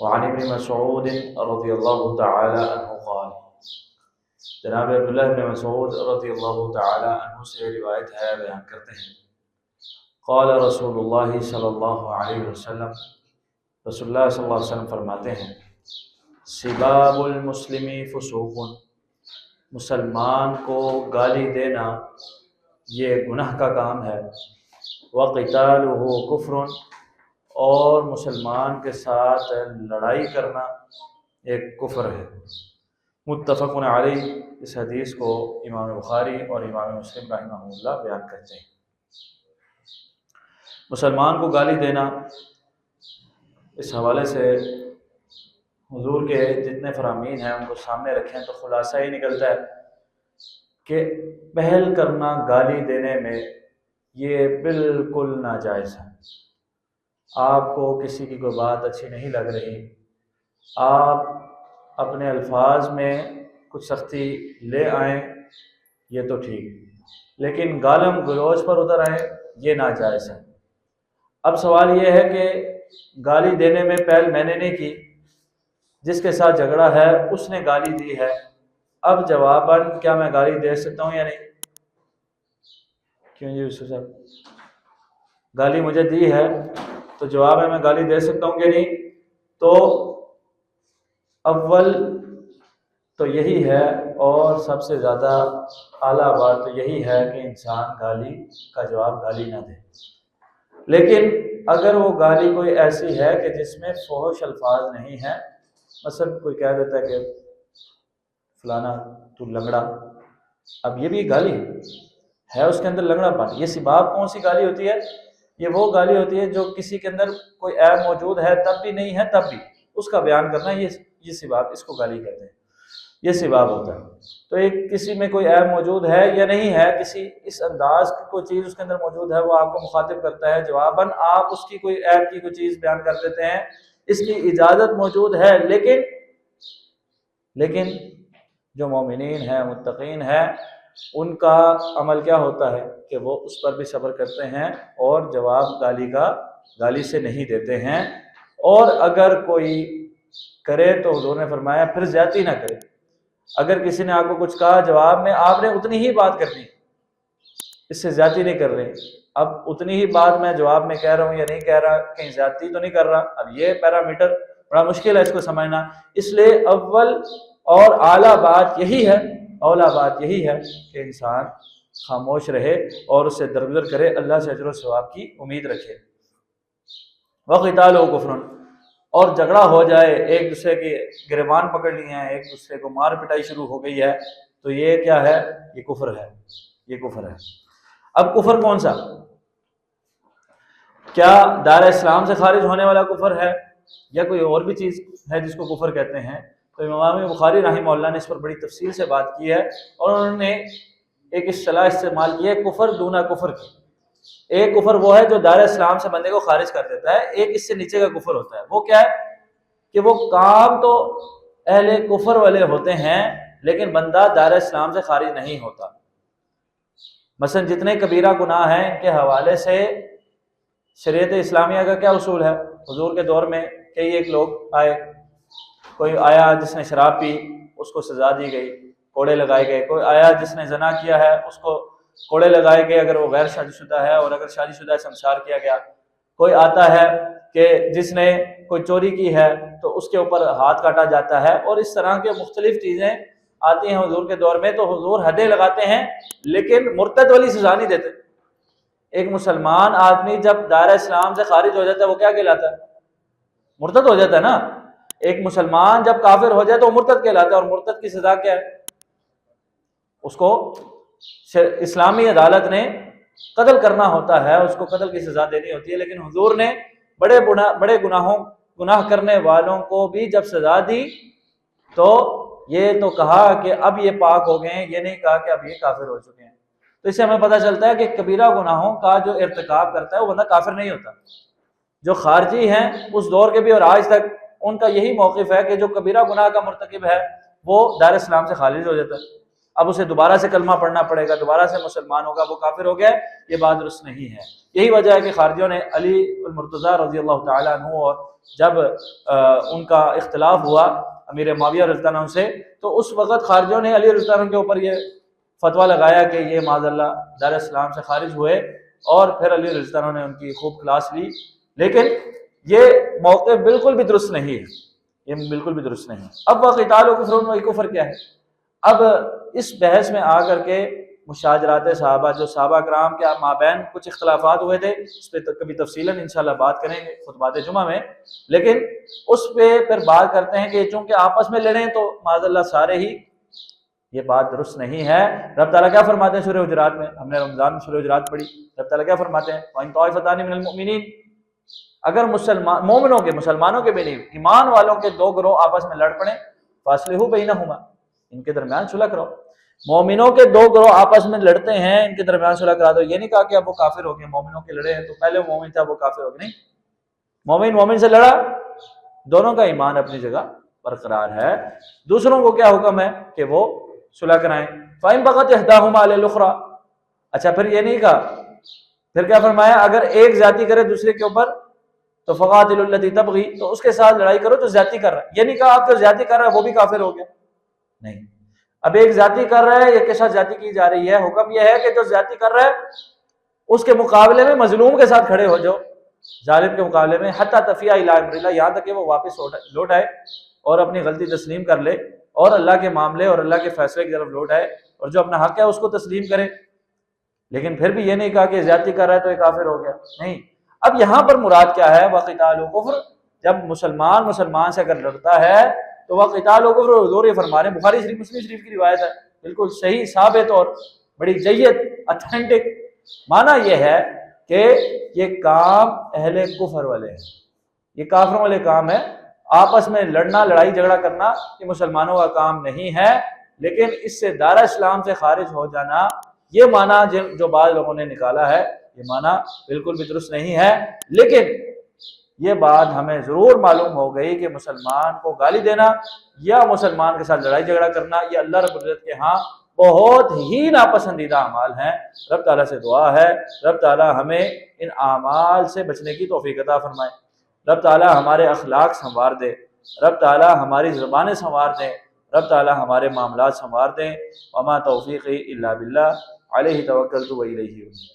وعن ابن مسعود رضی اللہ تعالی عنہ قال، جناب عبداللہ بن مسعود رضی اللہ تعالی عنہ سے روایت ہے، بیان کرتے ہیں، قال رسول اللہ صلی اللہ علیہ وسلم، رسول اللہ صلی اللہ علیہ وسلم فرماتے ہیں، سباب المسلم فسوق، مسلمان کو گالی دینا یہ گناہ کا کام ہے، وقتالہ کفر، اور مسلمان کے ساتھ لڑائی کرنا ایک کفر ہے۔ متفق علیہ، اس حدیث کو امام بخاری اور امام مسلم رحمہ اللہ بیان کرتے ہیں۔ مسلمان کو گالی دینا، اس حوالے سے حضور کے جتنے فرامین ہیں ان کو سامنے رکھیں تو خلاصہ یہ نکلتا ہے کہ پہل کرنا گالی دینے میں یہ بالکل ناجائز ہے۔ آپ کو کسی کی کوئی بات اچھی نہیں لگ رہی، آپ اپنے الفاظ میں کچھ سختی لے آئیں، یہ تو ٹھیک، لیکن گالم گلوچ پر اتر آئیں یہ ناجائز ہے۔ اب سوال یہ ہے کہ گالی دینے میں پہل میں نے نہیں کی، جس کے ساتھ جھگڑا ہے اس نے گالی دی ہے، اب جواباً کیا میں گالی دے سکتا ہوں یا نہیں؟ کیوں جی یوسف صاحب، گالی مجھے دی ہے تو جواب ہے میں گالی دے سکتا ہوں کہ نہیں؟ تو اول تو یہی ہے، اور سب سے زیادہ اعلیٰ بات تو یہی ہے کہ انسان گالی کا جواب گالی نہ دے۔ لیکن اگر وہ گالی کوئی ایسی ہے کہ جس میں فحش الفاظ نہیں ہیں، مثلا کوئی کہہ دیتا ہے کہ فلانا تو لنگڑا، اب یہ بھی گالی ہے، اس کے اندر لنگڑا پانی۔ یہ سباب کون سی گالی ہوتی ہے؟ یہ وہ گالی ہوتی ہے جو کسی کے اندر کوئی عیب موجود ہے تب بھی نہیں ہے تب بھی اس کا بیان کرنا، یہ سباب، اس کو گالی کہتے ہیں، یہ سباب ہوتا ہے۔ تو ایک کسی میں کوئی عیب موجود ہے یا نہیں ہے، کسی اس انداز کی کوئی چیز اس کے اندر موجود ہے، وہ آپ کو مخاطب کرتا ہے، جواباً آپ اس کی کوئی عیب کی کوئی چیز بیان کر دیتے ہیں، اس کی اجازت موجود ہے، لیکن جو مومنین ہیں، متقین ہیں، ان کا عمل کیا ہوتا ہے کہ وہ اس پر بھی صبر کرتے ہیں اور جواب گالی سے نہیں دیتے ہیں۔ اور اگر کوئی کرے تو حضور نے فرمایا پھر زیادتی نہ کرے۔ اگر کسی نے آپ کو کچھ کہا جواب میں، آپ نے اتنی ہی بات کرنی، اس سے زیادتی نہیں کر رہے۔ اب اتنی ہی بات میں جواب میں کہہ رہا ہوں یا نہیں کہہ رہا، کہیں زیادتی تو نہیں کر رہا، اب یہ پیرامیٹر بڑا مشکل ہے اس کو سمجھنا۔ اس لیے اول اور اعلیٰ بات یہی ہے، اولا بات یہی ہے کہ انسان خاموش رہے اور اس سے درگزر کرے، اللہ سے اجر و ثواب کی امید رکھے۔ وقتالہ کفر، اور جھگڑا ہو جائے، ایک دوسرے کی گریبان پکڑ لی ہیں، ایک دوسرے کو مار پٹائی شروع ہو گئی ہے، تو یہ کیا ہے؟ یہ کفر ہے، یہ کفر ہے۔ اب کفر کون سا؟ کیا دار اسلام سے خارج ہونے والا کفر ہے یا کوئی اور بھی چیز ہے جس کو کفر کہتے ہیں؟ تو امام بخاری رحمہ اللہ نے اس پر بڑی تفصیل سے بات کی ہے، اور انہوں نے ایک اصطلاح استعمال کی ہے کفر دونہ کفر کی۔ ایک کفر وہ ہے جو دار اسلام سے بندے کو خارج کر دیتا ہے، ایک اس سے نیچے کا کفر ہوتا ہے۔ وہ کیا ہے کہ وہ کام تو اہل کفر والے ہوتے ہیں لیکن بندہ دار اسلام سے خارج نہیں ہوتا۔ مثلا جتنے کبیرہ گناہ ہیں ان کے حوالے سے شریعت اسلامیہ کا کیا اصول ہے؟ حضور کے دور میں کئی ایک لوگ آئے، کوئی آیا جس نے شراب پی، اس کو سزا دی گئی، کوڑے لگائے گئے۔ کوئی آیا جس نے زنا کیا ہے، اس کو کوڑے لگائے گئے اگر وہ غیر شادی شدہ ہے، اور اگر شادی شدہ ہے سنسار کیا گیا۔ کوئی آتا ہے کہ جس نے کوئی چوری کی ہے تو اس کے اوپر ہاتھ کاٹا جاتا ہے، اور اس طرح کے مختلف چیزیں آتی ہیں حضور کے دور میں۔ تو حضور حدیں لگاتے ہیں لیکن مرتد والی سزا نہیں دیتے۔ ایک مسلمان آدمی جب دائرہ اسلام سے خارج ہو جاتا ہے وہ کیا کہلاتا ہے؟ مرتد ہو جاتا ہے نا۔ ایک مسلمان جب کافر ہو جائے تو وہ مرتد کہلاتا ہے، اور مرتد کی سزا کیا ہے؟ اس کو اسلامی عدالت نے قتل کرنا ہوتا ہے، اس کو قتل کی سزا دینی ہوتی ہے۔ لیکن حضور نے بڑے گناہ کرنے والوں کو بھی جب سزا دی تو یہ تو کہا کہ اب یہ پاک ہو گئے ہیں، یہ نہیں کہا کہ اب یہ کافر ہو چکے ہیں۔ تو اس سے ہمیں پتہ چلتا ہے کہ کبیرہ گناہوں کا جو ارتکاب کرتا ہے وہ بندہ کافر نہیں ہوتا۔ جو خارجی ہیں اس دور کے بھی اور آج تک ان کا یہی موقف ہے کہ جو کبیرہ گناہ کا مرتکب ہے وہ دار اسلام سے خارج ہو جاتا ہے۔ اب اسے دوبارہ سے کلمہ پڑھنا پڑے گا، دوبارہ سے مسلمان ہوگا، وہ کافر ہو گیا، یہ بات درست نہیں ہے۔ یہی وجہ ہے کہ خارجیوں نے علی المرتضیٰ رضی اللہ تعالیٰ عنہ، اور جب ان کا اختلاف ہوا امیر معاویہ رضی اللہ عنہ سے، تو اس وقت خارجیوں نے علی رضی اللہ عنہ کے اوپر یہ فتویٰ لگایا کہ یہ معاذ اللہ دار اسلام سے خارج ہوئے، اور پھر علی رضی اللہ عنہ نے ان کی خوب کلاس لی، لیکن یہ موقع بالکل بھی درست نہیں ہے، یہ بالکل بھی درست نہیں ہے۔ اب وقتال و کفر، کفر کیا ہے؟ اب اس بحث میں آ کر کے مشاجرات صحابہ، جو صحابہ کرام کے مابین کچھ اختلافات ہوئے تھے، اس پہ کبھی تفصیلاً انشاءاللہ بات کریں گے خطبات جمعہ میں، لیکن اس پہ پھر بات کرتے ہیں کہ چونکہ آپس میں لڑیں تو معاذ اللہ سارے ہی، یہ بات درست نہیں ہے۔ رب تعالیٰ کیا فرماتے ہیں سورہ حجرات میں؟ ہم نے رمضان میں سورہ حجرات پڑھی، رب تعالیٰ کیا فرماتے ہیں؟ وَإِن طَائِفَتَانِ مِنَ الْمُؤْمِنِينَ، اگر مومنوں کے، مسلمانوں کے بھی نہیں، ایمان والوں کے دو گروہ آپس میں لڑ پڑیں، فَأَصْلِحُوا بَيْنَهُمَا، ان کے درمیان صلح کرو۔ مومنوں کے دو گروہ آپس میں لڑتے ہیں، ان کے درمیان صلح کرا دو۔ یہ نہیں کہا کہ اب وہ کافر ہو گئے، مومنوں کے لڑے ہیں تو پہلے وہ مومن تھا وہ کافر ہو گئے، نہیں، مومن سے لڑا، دونوں کا ایمان اپنی جگہ برقرار ہے۔ دوسروں کو کیا حکم ہے کہ وہ صلح کرائیں۔ فَإِن بَغَتْ إِحْدَاهُمَا عَلَى الْأُخْرَى، اچھا پھر یہ نہیں کہا، پھر کیا فرمایا؟ اگر ایک زیادتی کرے دوسرے کے اوپر تو فَقَاتِلُوا الَّتِي تَبْغِي، تو اس کے ساتھ لڑائی کرو تو زیادتی کر رہا ہے۔ یہ نہیں کہا آپ جو زیادتی کر رہا ہے وہ بھی کافر ہو گیا، نہیں، اب ایک زیادتی کر رہا ہے، ایک کے ساتھ زیادتی کی جا رہی ہے، حکم یہ ہے کہ جو زیادتی کر رہا ہے اس کے مقابلے میں مظلوم کے ساتھ کھڑے ہو جاؤ، ظالم کے مقابلے میں، حتی تفیء الی امر اللہ، یہاں تک کہ وہ واپس لوٹ آئے اور اپنی غلطی تسلیم کر لے اور اللہ کے معاملے اور اللہ کے فیصلے کی طرف لوٹ آئے، اور جو اپنا حق ہے اس کو تسلیم کرے۔ لیکن پھر بھی یہ نہیں کہا کہ زیادتی کر رہا ہے تو یہ کافر ہو گیا، نہیں۔ اب یہاں پر مراد کیا ہے؟ وقتال و کفر، جب مسلمان سے اگر لڑتا ہے تو وقتال و کفر، حضور یہ فرما رہے ہیں، بخاری شریف مسلم شریف کی روایت ہے، بالکل صحیح ثابت اور بڑی جید اتھینٹک، معنی یہ ہے کہ یہ کام اہل کفر والے ہیں، یہ کافروں والے کام ہے، آپس میں لڑنا، لڑائی جھگڑا کرنا یہ مسلمانوں کا کام نہیں ہے۔ لیکن اس سے دار اسلام سے خارج ہو جانا، یہ معنی جو بعض لوگوں نے نکالا ہے، یہ معنی بالکل بھی درست نہیں ہے۔ لیکن یہ بات ہمیں ضرور معلوم ہو گئی کہ مسلمان کو گالی دینا یا مسلمان کے ساتھ لڑائی جھگڑا کرنا یہ اللہ رب العزت کے ہاں بہت ہی ناپسندیدہ اعمال ہیں۔ رب تعالیٰ سے دعا ہے رب تعالیٰ ہمیں ان اعمال سے بچنے کی توفیق عطا فرمائے، رب تعالیٰ ہمارے اخلاق سنوار دے، رب تعالیٰ ہماری زبانیں سنوار دیں، رب تعالیٰ ہمارے معاملات سنوار دیں۔ وما توفیقی الا باللہ، علیہ توکلت و الیہ انیب۔